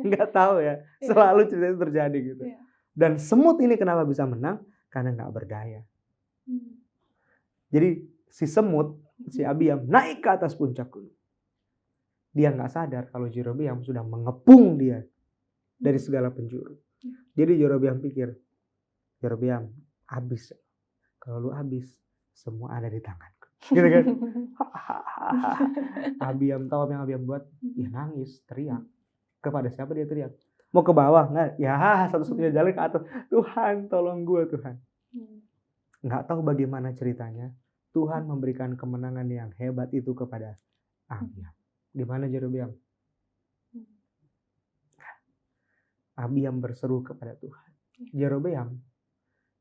Nggak tahu ya, selalu cerita itu terjadi gitu. Dan semut ini kenapa bisa menang? Karena nggak berdaya. Jadi si semut, si Abiam naik ke atas puncak gunung. Dia nggak sadar kalau Yerobeam sudah mengepung dia dari segala penjuru. Jadi Yerobeam pikir, Yerobeam habis. Kalau lu habis, semua ada di tanganku. Gitu kan? Abiam tahu apa yang Abiam buat? Ya nangis, teriak. Kepada siapa dia teriak? Mau ke bawah? Nggak. Ya satu-satunya jalan ke atas. Tuhan tolong gue Tuhan. Nggak tahu bagaimana ceritanya. Tuhan memberikan kemenangan yang hebat itu kepada Abiam. Di mana Yerobeam? Abiam berseru kepada Tuhan. Yerobeam,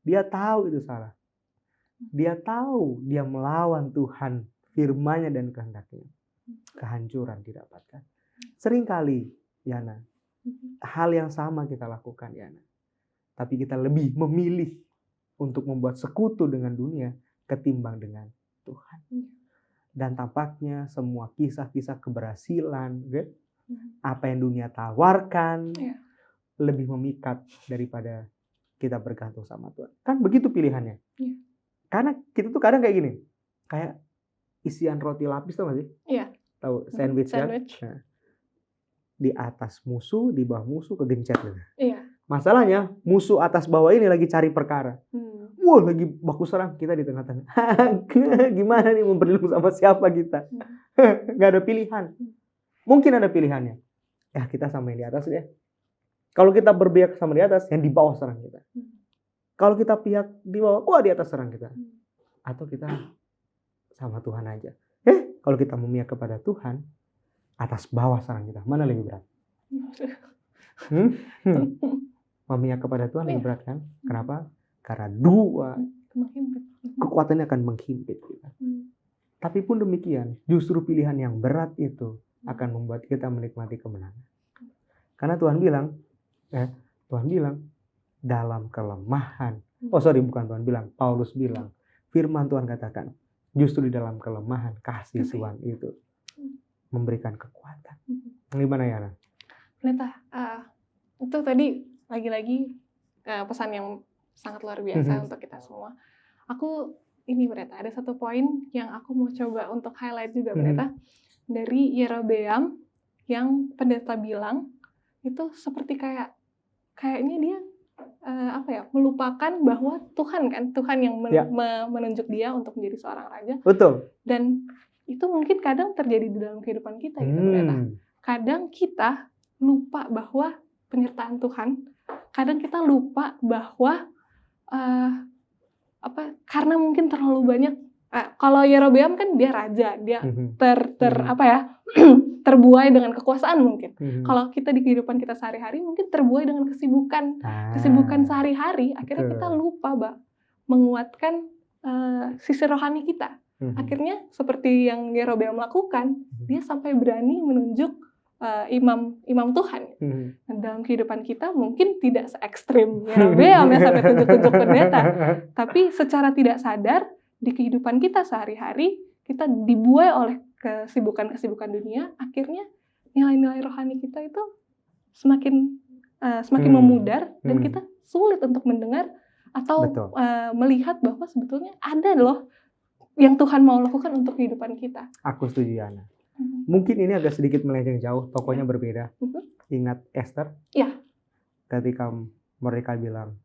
dia tahu itu salah. Dia tahu dia melawan Tuhan, firman-Nya dan kehendaknya. Kehancuran didapatkan. Seringkali, Yana, hal yang sama kita lakukan, Yana. Tapi kita lebih memilih untuk membuat sekutu dengan dunia ketimbang dengan Tuhan. Dan tampaknya semua kisah-kisah keberhasilan, apa yang dunia tawarkan, lebih memikat daripada kita bergantung sama Tuhan. Kan begitu pilihannya. Karena kita tuh kadang kayak gini, kayak isian roti lapis tau gak sih? Iya. Tahu sandwich kan? Nah, di atas musuh, di bawah musuh kegencet gitu. Iya. Masalahnya musuh atas bawah ini lagi cari perkara. Wah lagi baku serang, kita di tengah-tengah. Gimana nih mau berlindung sama siapa kita? Gak ada pilihan. Mungkin ada pilihannya. Ya kita sama yang di atas deh. Kalau kita berpihak sama di atas, yang di bawah serang kita. Kalau kita pihak di bawah, wah di atas serang kita. Atau kita sama Tuhan aja. Kalau kita memihak kepada Tuhan, atas bawah serang kita. Mana lebih berat? Memihak kepada Tuhan lebih berat kan? Kenapa? Karena dua kekuatannya akan menghimpit kita. Tapi pun demikian, justru pilihan yang berat itu akan membuat kita menikmati kemenangan. Karena Tuhan bilang, Tuhan bilang dalam kelemahan. Bukan Tuhan bilang, Paulus bilang. Firman Tuhan katakan, justru di dalam kelemahan kasih Tuhan itu memberikan kekuatan. Gimana ya, Ana? Pendeta, itu tadi lagi-lagi pesan yang sangat luar biasa untuk kita semua. Aku ini Pendeta, ada satu poin yang aku mau coba untuk highlight juga Pendeta. Dari Yerobeam yang Pendeta bilang itu seperti kayaknya dia melupakan bahwa Tuhan yang menunjuk dia untuk menjadi seorang raja. Betul. Dan itu mungkin kadang terjadi di dalam kehidupan kita gitu Pendeta. Kadang kita lupa bahwa penyertaan Tuhan, kadang kita lupa bahwa karena mungkin terlalu banyak. Kalau Yerobeam kan dia raja, dia terbuai dengan kekuasaan mungkin. Kalau kita di kehidupan kita sehari-hari mungkin terbuai dengan kesibukan sehari-hari, akhirnya kita lupa menguatkan sisi rohani kita. Akhirnya seperti yang Yerobeam lakukan, dia sampai berani menunjuk imam Tuhan. Dalam kehidupan kita mungkin tidak se-ekstrim Yerobeam sampai tunjuk-tunjuk pendeta, tapi secara tidak sadar di kehidupan kita sehari-hari kita dibuai oleh kesibukan dunia, akhirnya nilai-nilai rohani kita itu semakin memudar dan kita sulit untuk mendengar atau melihat bahwa sebetulnya ada loh yang Tuhan mau lakukan untuk kehidupan kita. Aku setuju, Ana. Mungkin ini agak sedikit melenceng jauh, tokohnya berbeda. Ingat Esther? Iya. Ketika mereka bilang,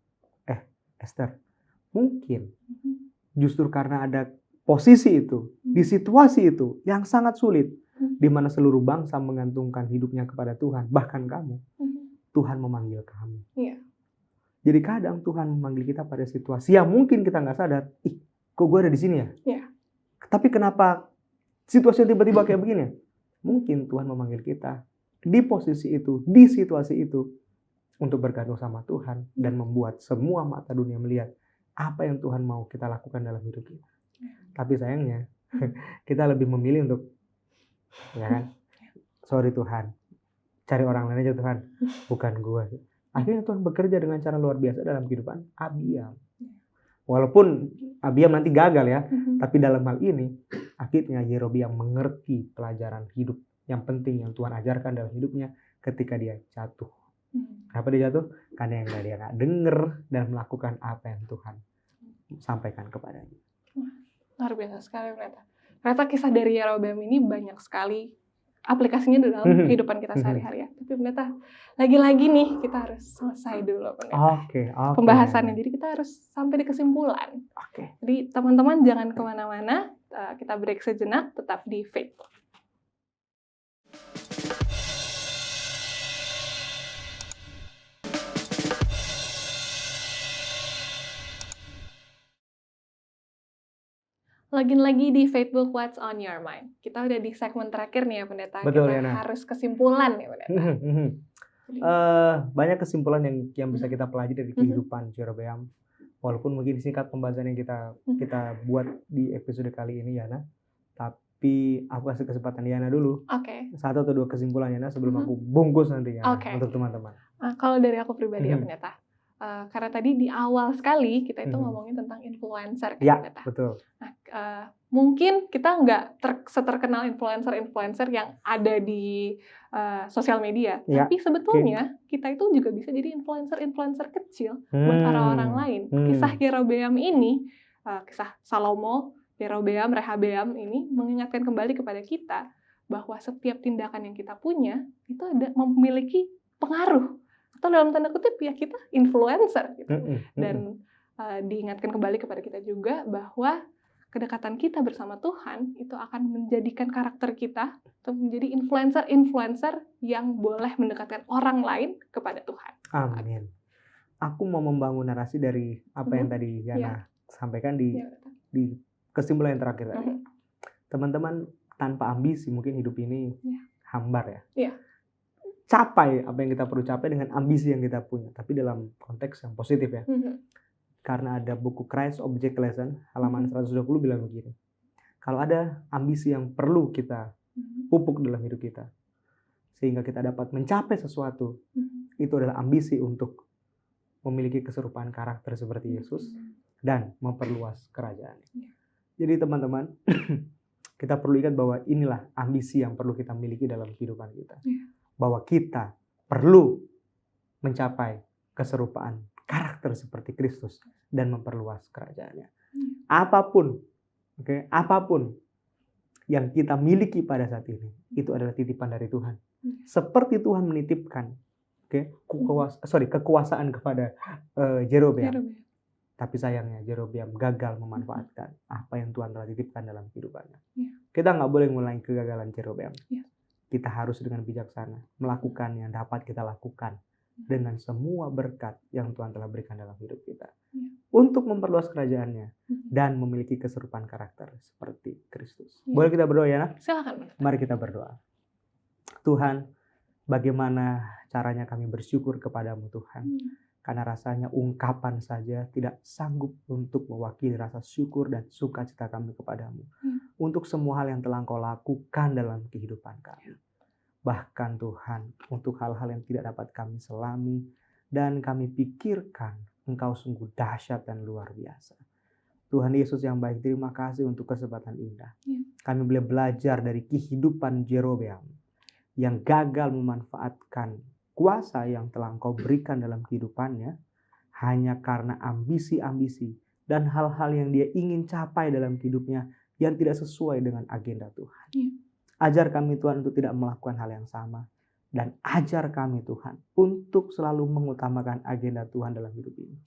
Esther, mungkin justru karena ada posisi itu, di situasi itu yang sangat sulit, di mana seluruh bangsa menggantungkan hidupnya kepada Tuhan, bahkan kamu, Tuhan memanggil kamu. Iya. Jadi kadang Tuhan memanggil kita pada situasi yang mungkin kita nggak sadar, kok gue ada di sini ya? Iya. Tapi kenapa situasi yang tiba-tiba kayak begini? Mungkin Tuhan memanggil kita di posisi itu, di situasi itu, untuk bergantung sama Tuhan dan membuat semua mata dunia melihat apa yang Tuhan mau kita lakukan dalam hidup kita. Tapi sayangnya kita lebih memilih untuk, ya kan, sorry Tuhan, cari orang lain aja Tuhan, bukan gue. Akhirnya Tuhan bekerja dengan cara luar biasa dalam kehidupan Abiam. Walaupun Abiam nanti gagal ya, tapi dalam hal ini akhirnya Yerobeam mengerti pelajaran hidup yang penting yang Tuhan ajarkan dalam hidupnya ketika dia jatuh. Kenapa dia jatuh? Karena yang dia nggak dengar dan melakukan apa yang Tuhan sampaikan kepadanya. Luar biasa sekali ternyata kisah dari Yerobeam ini banyak sekali aplikasinya dalam kehidupan kita sehari-hari ya. Tapi ternyata lagi-lagi nih kita harus selesai dulu pembahasannya. Jadi kita harus sampai di kesimpulan. Jadi teman-teman jangan kemana-mana, kita break sejenak, tetap di Faith. Lagi-lagi di Facebook What's on Your Mind. Kita udah di segmen terakhir nih ya Pendeta. Betul, kita ya, harus kesimpulan ya Pendeta. Banyak kesimpulan yang bisa kita pelajari dari kehidupan Yerobeam. Walaupun mungkin singkat pembahasan yang kita buat di episode kali ini Yana. Tapi aku kasih kesempatan Yana dulu. Satu atau dua kesimpulan Yana sebelum aku bungkus nanti Yana untuk teman-teman. Kalau dari aku pribadi ya Pendeta. Karena tadi di awal sekali kita itu ngomongin tentang influencer ya, betul. Nah, mungkin kita nggak seterkenal influencer yang ada di sosial media, tapi sebetulnya kita itu juga bisa jadi influencer kecil buat orang-orang lain. Kisah Yerobeam ini, kisah Salomo, Yerobeam, Rehabeam ini mengingatkan kembali kepada kita bahwa setiap tindakan yang kita punya itu memiliki pengaruh. Atau dalam tanda kutip ya kita influencer gitu. Dan diingatkan kembali kepada kita juga bahwa kedekatan kita bersama Tuhan itu akan menjadikan karakter kita untuk menjadi influencer yang boleh mendekatkan orang lain kepada Tuhan. Amin. Aku mau membangun narasi dari apa yang tadi Yana sampaikan di kesimpulan yang terakhir tadi. Teman-teman, tanpa ambisi mungkin hidup ini hambar ya. Capai apa yang kita perlu capai dengan ambisi yang kita punya, tapi dalam konteks yang positif ya. Karena ada buku Christ Object Lesson halaman 120 bilang begini. Kalau ada ambisi yang perlu kita pupuk dalam hidup kita sehingga kita dapat mencapai sesuatu, itu adalah ambisi untuk memiliki keserupaan karakter seperti Yesus dan memperluas kerajaannya. Jadi teman-teman, kita perlu ingat bahwa inilah ambisi yang perlu kita miliki dalam kehidupan kita. Bahwa kita perlu mencapai keserupaan karakter seperti Kristus dan memperluas kerajaannya. Apapun yang kita miliki pada saat ini, itu adalah titipan dari Tuhan. Seperti Tuhan menitipkan kekuasaan kepada Jerobeam. Tapi sayangnya Jerobeam gagal memanfaatkan apa yang Tuhan telah titipkan dalam kehidupannya. Kita nggak boleh mengulangi kegagalan Jerobeam. Kita harus dengan bijaksana melakukan yang dapat kita lakukan dengan semua berkat yang Tuhan telah berikan dalam hidup kita. Untuk memperluas kerajaannya dan memiliki keserupaan karakter seperti Kristus. Boleh kita berdoa ya? Silakan. Mari kita berdoa. Tuhan, bagaimana caranya kami bersyukur kepadamu Tuhan. Karena rasanya ungkapan saja tidak sanggup untuk mewakili rasa syukur dan sukacita kami kepadamu. Untuk semua hal yang telah Engkau lakukan dalam kehidupan kami. Bahkan Tuhan, untuk hal-hal yang tidak dapat kami selami dan kami pikirkan, Engkau sungguh dahsyat dan luar biasa. Tuhan Yesus yang baik, terima kasih untuk kesempatan indah. Kami boleh belajar dari kehidupan Jerobeam yang gagal memanfaatkan kuasa yang telah Engkau berikan dalam kehidupannya hanya karena ambisi-ambisi dan hal-hal yang dia ingin capai dalam hidupnya yang tidak sesuai dengan agenda Tuhan. Ajar kami Tuhan untuk tidak melakukan hal yang sama. Dan ajar kami Tuhan untuk selalu mengutamakan agenda Tuhan dalam hidup ini.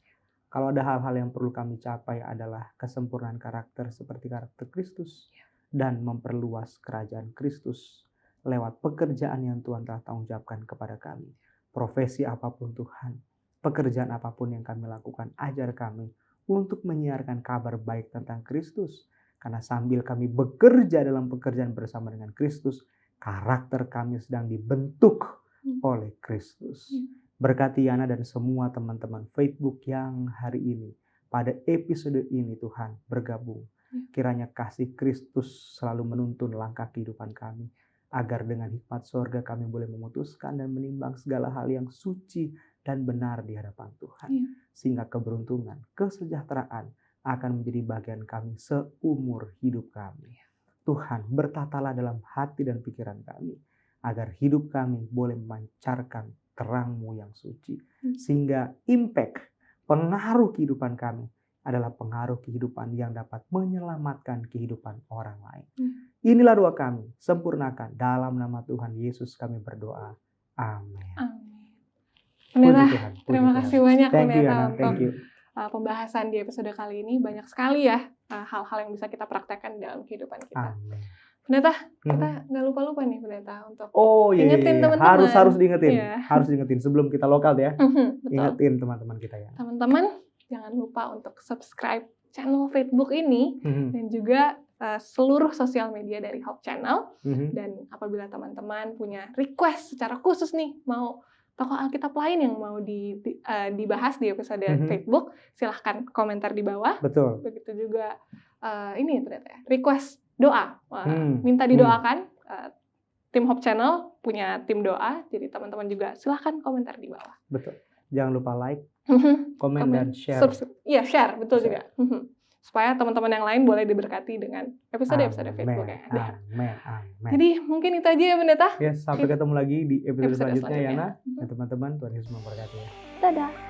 Kalau ada hal-hal yang perlu kami capai adalah kesempurnaan karakter seperti karakter Kristus. Dan memperluas kerajaan Kristus lewat pekerjaan yang Tuhan telah tanggung jawabkan kepada kami. Profesi apapun Tuhan, pekerjaan apapun yang kami lakukan, ajar kami untuk menyiarkan kabar baik tentang Kristus. Karena sambil kami bekerja dalam pekerjaan bersama dengan Kristus, karakter kami sedang dibentuk oleh Kristus. Berkati Yana dan semua teman-teman Facebook yang hari ini, pada episode ini Tuhan bergabung. Kiranya kasih Kristus selalu menuntun langkah kehidupan kami. Agar dengan hikmat surga kami boleh memutuskan dan menimbang segala hal yang suci dan benar di hadapan Tuhan. Sehingga keberuntungan, kesejahteraan akan menjadi bagian kami seumur hidup kami. Tuhan, bertatalah dalam hati dan pikiran kami. Agar hidup kami boleh memancarkan terang-Mu yang suci. Sehingga impact, pengaruh kehidupan kami adalah pengaruh kehidupan yang dapat menyelamatkan kehidupan orang lain. Inilah doa kami, sempurnakan dalam nama Tuhan Yesus kami berdoa. Amin. Pendeta, terima kasih banyak Pendeta untuk pembahasan di episode kali ini. Banyak sekali ya hal-hal yang bisa kita praktekkan dalam kehidupan kita. Amin. Pendeta, kita nggak lupa-lupa nih Pendeta untuk ingetin teman-teman. Harus diingetin, harus diingetin sebelum kita lokal ya. Ingetin teman-teman kita ya. Teman-teman, jangan lupa untuk subscribe channel Facebook ini dan juga seluruh sosial media dari Hope Channel. Dan apabila teman-teman punya request secara khusus nih, mau tokoh Alkitab lain yang mau dibahas di episode Facebook, silahkan komentar di bawah. Betul. Begitu juga ini ternyata ya, request doa, minta didoakan. Tim Hope Channel punya tim doa, jadi teman-teman juga silahkan komentar di bawah. Betul. Jangan lupa like, komen dan share. Iya, share, betul juga. Supaya teman-teman yang lain boleh diberkati dengan episode-episode Facebook ya. Amin. Jadi mungkin itu aja ya Pendeta. Sampai ketemu lagi di episode selanjutnya Yana. Dan teman-teman, Tuhan Yesus memberkati ya. Dadah.